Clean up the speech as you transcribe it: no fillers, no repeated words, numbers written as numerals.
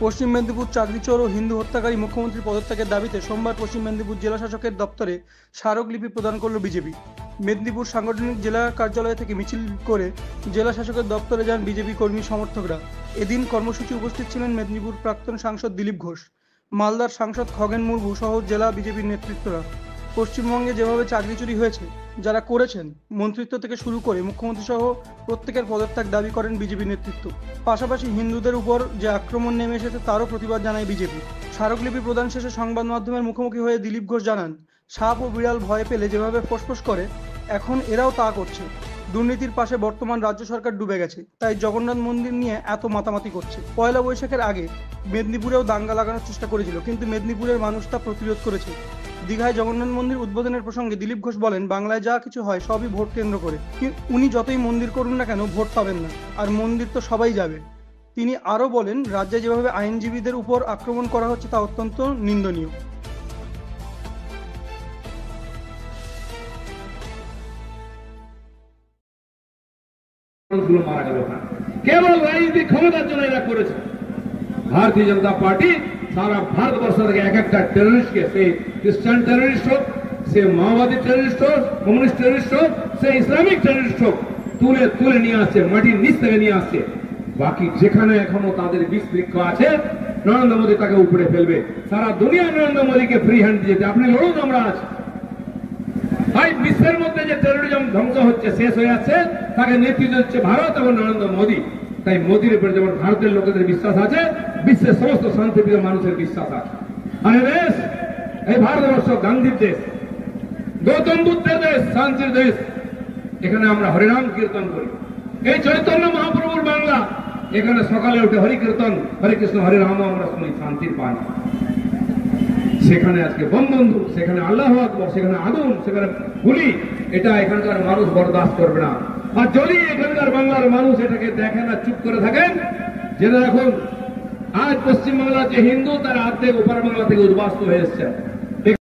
পশ্চিম মেদিনীপুর চাকরিচোর ও হিন্দু হত্যাকারী মুখ্যমন্ত্রীর পদত্যাগের দাবিতে সোমবার পশ্চিম মেদিনীপুর জেলা শাসকের দপ্তরে স্মারকলিপি প্রদান করল বিজেপি। মেদিনীপুর সাংগঠনিক জেলা কার্যালয় থেকে মিছিল করে জেলা শাসকের দপ্তরে যান বিজেপি কর্মী সমর্থকরা। এদিন কর্মসূচি উপস্থিত ছিলেন মেদিনীপুর প্রাক্তন সাংসদ দিলীপ ঘোষ, মালদার সাংসদ খগেন মুর্মু সহ জেলা বিজেপির নেতৃত্বরা। পশ্চিমবঙ্গে যেভাবে চাকরি চুরি হয়েছে, যারা করেছেন, মন্ত্রিত্ব থেকে শুরু করে মুখ্যমন্ত্রী সহ প্রত্যেকের পদত্যাগ দাবি করেন বিজেপি নেতৃত্ব। পাশাপাশি হিন্দুদের উপর যে আক্রমণ নেমে এসেছে তারও প্রতিবাদ জানায় বিজেপি। স্মারকলিপি প্রদান শেষে সংবাদ মাধ্যমের মুখোমুখি হয়ে দিলীপ ঘোষ জানান, সাপ ও বিড়াল ভয় পেলে যেভাবে ফোঁসফোঁস করে, এখন এরাও তা করছে। দুর্নীতির পাশে বর্তমান রাজ্য সরকার ডুবে গেছে, তাই জগন্নাথ মন্দির নিয়ে এত মাতামাতি করছে। পয়লা বৈশাখের আগে মেদিনীপুরেও দাঙ্গা লাগানোর চেষ্টা করেছিল, কিন্তু মেদিনীপুরের মানুষ তা প্রতিরোধ করেছে। দীঘায় জগন্নাথ মন্দির উদ্বোধনের প্রসঙ্গে দিলীপ ঘোষ বলেন, বাংলায় যা কিছু হয় সবই ভোট কেন্দ্র করে। উনি যতই মন্দির করুন না কেন, ভোট পাবেন না, আর মন্দির তো সবাই যাবে। তিনি আরও বলেন, রাজ্যে যেভাবে আইনজীবীদের উপর আক্রমণ করা হচ্ছে তা অত্যন্ত নিন্দনীয়। মারা গেল না, কেবল রাজনীতি ক্ষমতার জন্য এরা করেছে। ভারতীয় জনতা পার্টি সারা ভারতবর্ষ থেকে এক একটা টেররিস্টকে, সে খ্রিস্টান টেররিস্ট হোক, সে মাওবাদী টেররিস্ট হোক, কমিউনিস্ট টেররিস্ট হোক, সে ইসলামিক টেররিস্ট হোক, তুলে তুলে নিয়ে আসছে, মাটির নিচ থেকে নিয়ে আসছে। বাকি যেখানে এখনো তাদের বিষ বৃক্ষ আছে, নরেন্দ্র মোদী তাকে উপরে ফেলবে। সারা দুনিয়া নরেন্দ্র মোদীকে ফ্রি হ্যান্ড দিয়েছে, আপনি লড়ুন, আমরা আছি। তাই বিশ্বের মধ্যে যে টেরোরিজম ধ্বংস হচ্ছে, শেষ হয়ে যাচ্ছে, তাকে নেতৃত্ব দিচ্ছে ভারত এবং নরেন্দ্র মোদী। তাই মোদীর উপরে যেমন ভারতের লোকেদের বিশ্বাস আছে, বিশ্বের সমস্ত শান্তিপ্রিয় মানুষের বিশ্বাস আছে। আর দেশ, এই ভারতবর্ষ গান্ধীর দেশ, গৌতম বুদ্ধের দেশ, শান্তির দেশ। এখানে আমরা হরিনাম কীর্তন করি। এই চৈতন্য মহাপ্রভুর বাংলা, এখানে সকালে উঠে হরি কীর্তন, হরে কৃষ্ণ হরে রাম আমরা শুনি, শান্তির পান। সেখানে আজকে বন্ধু, সেখানে আল্লাহ আকবর, সেখানে আগুন, সেখানে গুলি, এটা এখানকার মানুষ বরদাস্ত করবে না। আর যদি এখানকার বাংলার মানুষ এটাকে দেখেন আর চুপ করে থাকেন, জেনে রাখুন, আজ পশ্চিমবাংলার যে হিন্দু, তারা অর্ধেক ওপার বাংলা থেকে উদ্বাস্ত হয়ে এসছে।